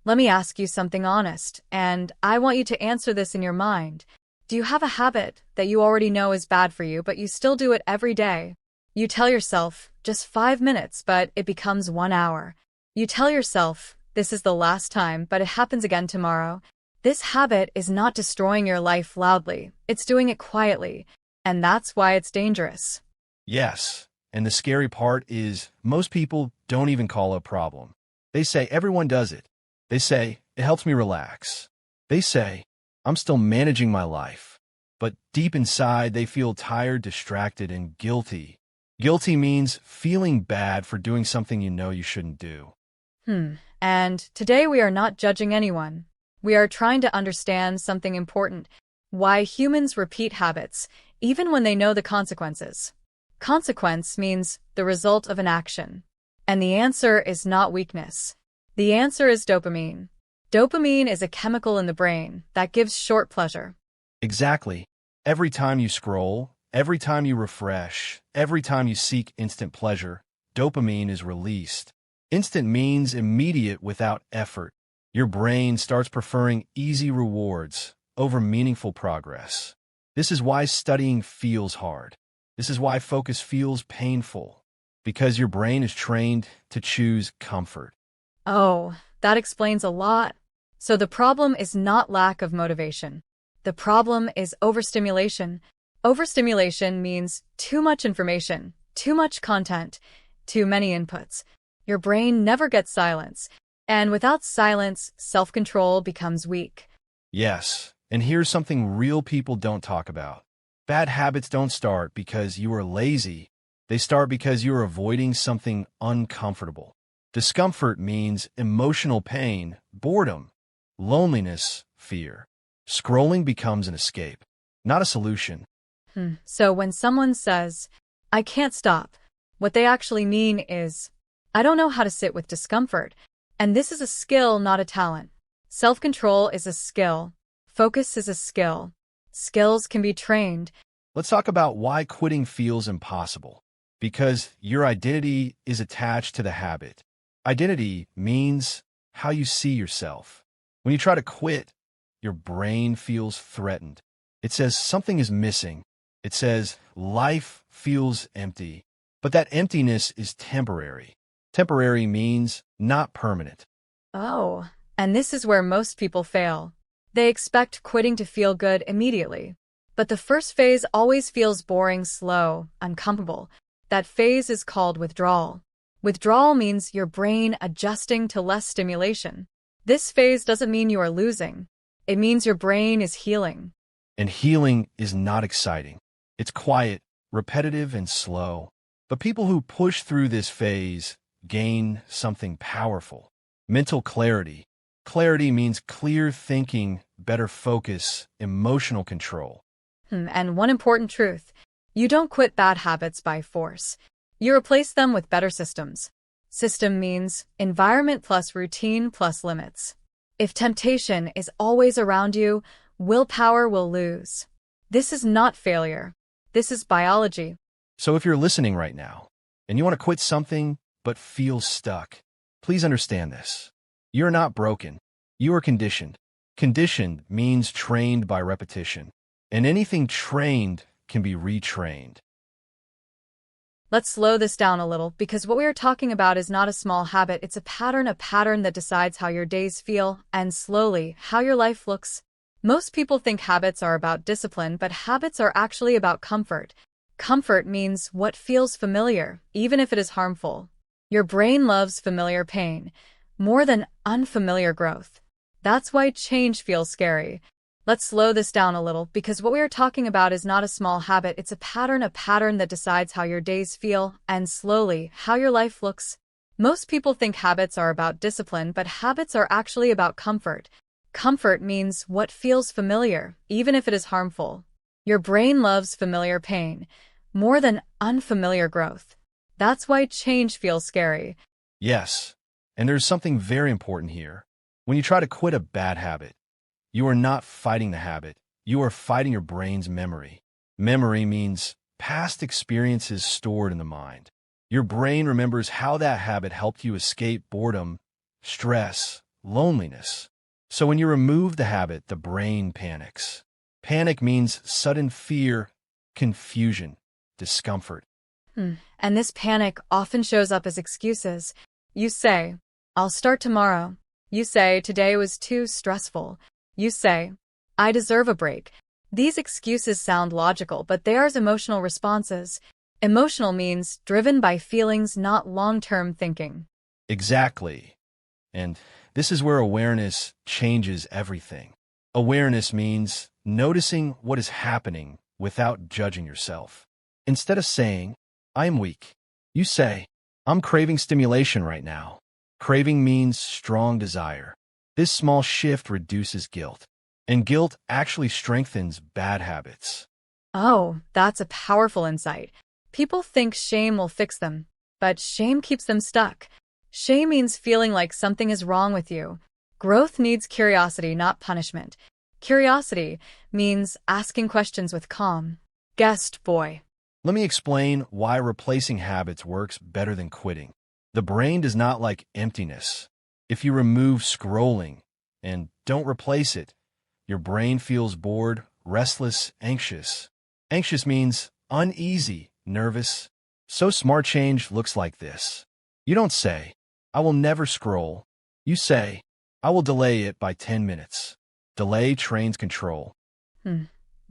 Let me ask you something honest, and I want you to answer this in your mind. Do you have a habit that you already know is bad for you, but you still do it every day? You tell yourself, just 5 minutes, but it becomes 1 hour. You tell yourself, this is the last time, but it happens again tomorrow. This habit is not destroying your life loudly, it's doing it quietly, and that's why it's dangerous. Yes, and the scary part is most people don't even call it a problem. They say everyone does it. They say, it helps me relax. They say, I'm still managing my life. But deep inside, they feel tired, distracted, and guilty. Guilty means feeling bad for doing something you know you shouldn't do. And today we are not judging anyone. We are trying to understand something important: why humans repeat habits, even when they know the consequences. Consequence means the result of an action. And the answer is not weakness. The answer is dopamine. Dopamine is a chemical in the brain that gives short pleasure. Exactly. Every time you scroll, every time you refresh, every time you seek instant pleasure, dopamine is released. Instant means immediate without effort. Your brain starts preferring easy rewards over meaningful progress. This is why studying feels hard. This is why focus feels painful. Because your brain is trained to choose comfort. Oh, that explains a lot. So the problem is not lack of motivation. The problem is overstimulation. Overstimulation means too much information, too much content, too many inputs. Your brain never gets silence. And without silence, self-control becomes weak. Yes, and here's something real people don't talk about. Bad habits don't start because you are lazy. They start because you're avoiding something uncomfortable. Discomfort means emotional pain, boredom, loneliness, fear. Scrolling becomes an escape, not a solution. So when someone says, I can't stop, what they actually mean is, I don't know how to sit with discomfort. And this is a skill, not a talent. Self-control is a skill. Focus is a skill. Skills can be trained. Let's talk about why quitting feels impossible. Because your identity is attached to the habit. Identity means how you see yourself. When you try to quit, your brain feels threatened. It says something is missing. It says life feels empty. But that emptiness is temporary. Temporary means not permanent. Oh, and this is where most people fail. They expect quitting to feel good immediately. But the first phase always feels boring, slow, uncomfortable. That phase is called withdrawal. Withdrawal means your brain adjusting to less stimulation. This phase doesn't mean you are losing. It means your brain is healing. And healing is not exciting. It's quiet, repetitive, and slow. But people who push through this phase gain something powerful. Mental clarity. Clarity means clear thinking, better focus, emotional control. And one important truth: you don't quit bad habits by force. You replace them with better systems. System means environment plus routine plus limits. If temptation is always around you, willpower will lose. This is not failure. This is biology. So if you're listening right now, and you want to quit something but feel stuck, please understand this. You're not broken. You are conditioned. Conditioned means trained by repetition. And anything trained can be retrained. Let's slow this down a little, because what we are talking about is not a small habit, it's a pattern that decides how your days feel, and slowly, how your life looks. Most people think habits are about discipline, but habits are actually about comfort. Comfort means what feels familiar, even if it is harmful. Your brain loves familiar pain more than unfamiliar growth. That's why change feels scary. Let's slow this down a little, because what we are talking about is not a small habit, it's a pattern that decides how your days feel, and slowly, how your life looks. Most people think habits are about discipline, but habits are actually about comfort. Comfort means what feels familiar, even if it is harmful. Your brain loves familiar pain more than unfamiliar growth. That's why change feels scary. Yes, and there's something very important here. When you try to quit a bad habit, you are not fighting the habit. You are fighting your brain's memory. Memory means past experiences stored in the mind. Your brain remembers how that habit helped you escape boredom, stress, loneliness. So when you remove the habit, the brain panics. Panic means sudden fear, confusion, discomfort. And this panic often shows up as excuses. You say, I'll start tomorrow. You say, today was too stressful. You say, I deserve a break. These excuses sound logical, but they are emotional responses. Emotional means driven by feelings, not long-term thinking. Exactly. And this is where awareness changes everything. Awareness means noticing what is happening without judging yourself. Instead of saying, I am weak, you say, I'm craving stimulation right now. Craving means strong desire. This small shift reduces guilt, and guilt actually strengthens bad habits. Oh, that's a powerful insight. People think shame will fix them, but shame keeps them stuck. Shame means feeling like something is wrong with you. Growth needs curiosity, not punishment. Curiosity means asking questions with calm. Guest boy. Let me explain why replacing habits works better than quitting. The brain does not like emptiness. If you remove scrolling and don't replace it, your brain feels bored, restless, anxious. Anxious means uneasy, nervous. So smart change looks like this. You don't say, I will never scroll. You say, I will delay it by 10 minutes. Delay trains control.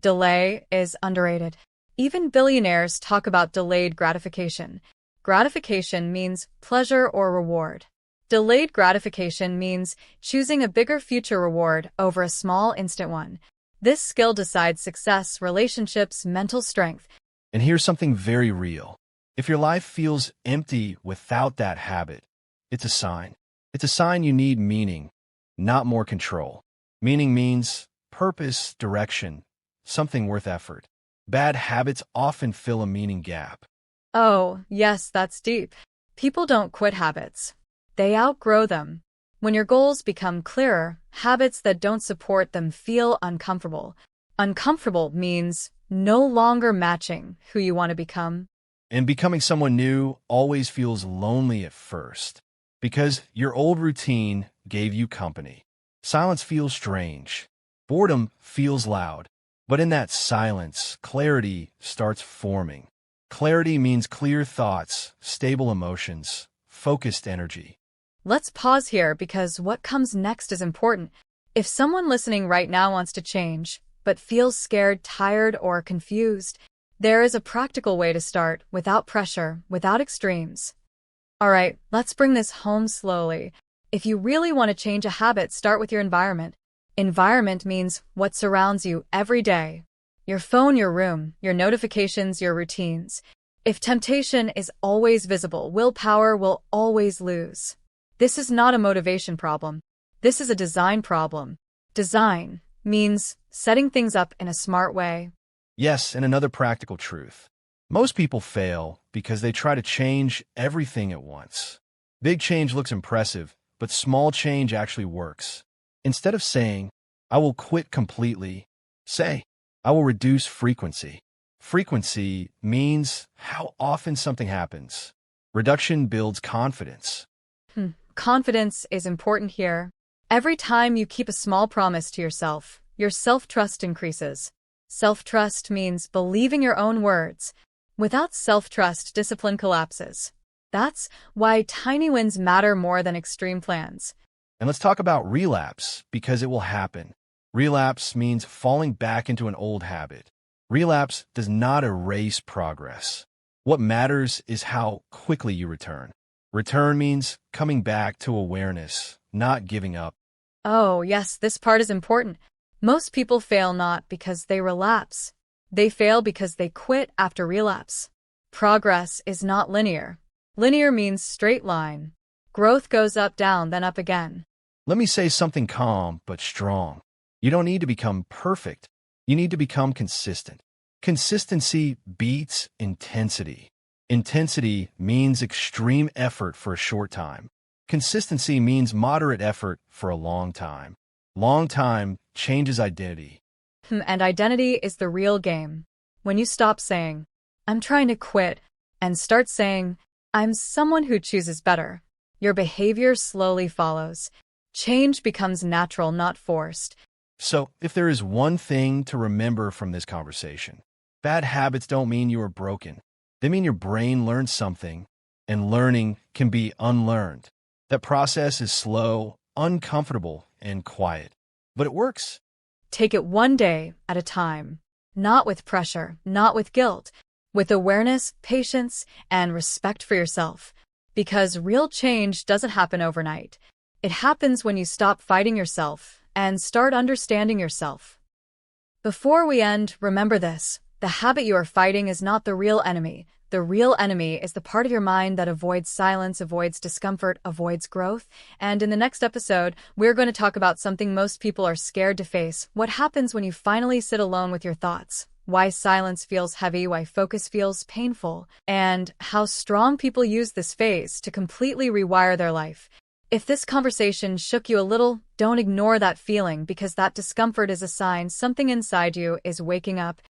Delay is underrated. Even billionaires talk about delayed gratification. Gratification means pleasure or reward. Delayed gratification means choosing a bigger future reward over a small instant one. This skill decides success, relationships, mental strength. And here's something very real. If your life feels empty without that habit, it's a sign. It's a sign you need meaning, not more control. Meaning means purpose, direction, something worth effort. Bad habits often fill a meaning gap. Oh, yes, that's deep. People don't quit habits. They outgrow them. When your goals become clearer, habits that don't support them feel uncomfortable. Uncomfortable means no longer matching who you want to become. And becoming someone new always feels lonely at first, because your old routine gave you company. Silence feels strange. Boredom feels loud. But in that silence, clarity starts forming. Clarity means clear thoughts, stable emotions, focused energy. Let's pause here because what comes next is important. If someone listening right now wants to change, but feels scared, tired, or confused, there is a practical way to start without pressure, without extremes. All right, let's bring this home slowly. If you really want to change a habit, start with your environment. Environment means what surrounds you every day. Your phone, your room, your notifications, your routines. If temptation is always visible, willpower will always lose. This is not a motivation problem. This is a design problem. Design means setting things up in a smart way. Yes, and another practical truth. Most people fail because they try to change everything at once. Big change looks impressive, but small change actually works. Instead of saying, I will quit completely, say, I will reduce frequency. Frequency means how often something happens. Reduction builds confidence. Confidence is important here. Every time you keep a small promise to yourself, your self-trust increases. Self-trust means believing your own words. Without self-trust, discipline collapses. That's why tiny wins matter more than extreme plans. And let's talk about relapse, because it will happen. Relapse means falling back into an old habit. Relapse does not erase progress. What matters is how quickly you return. Return means coming back to awareness, not giving up. Oh, yes, this part is important. Most people fail not because they relapse. They fail because they quit after relapse. Progress is not linear. Linear means straight line. Growth goes up, down, then up again. Let me say something calm but strong. You don't need to become perfect. You need to become consistent. Consistency beats intensity. Intensity means extreme effort for a short time. Consistency means moderate effort for a long time. Long time changes identity. And identity is the real game. When you stop saying, I'm trying to quit, and start saying, I'm someone who chooses better, your behavior slowly follows. Change becomes natural, not forced. So, if there is one thing to remember from this conversation, bad habits don't mean you are broken. They mean your brain learned something, and learning can be unlearned. That process is slow, uncomfortable, and quiet. But it works. Take it one day at a time. Not with pressure, not with guilt, with awareness, patience, and respect for yourself. Because real change doesn't happen overnight. It happens when you stop fighting yourself and start understanding yourself. Before we end, remember this. The habit you are fighting is not the real enemy. The real enemy is the part of your mind that avoids silence, avoids discomfort, avoids growth. And in the next episode, we're going to talk about something most people are scared to face. What happens when you finally sit alone with your thoughts? Why silence feels heavy, why focus feels painful, and how strong people use this phase to completely rewire their life. If this conversation shook you a little, don't ignore that feeling, because that discomfort is a sign something inside you is waking up.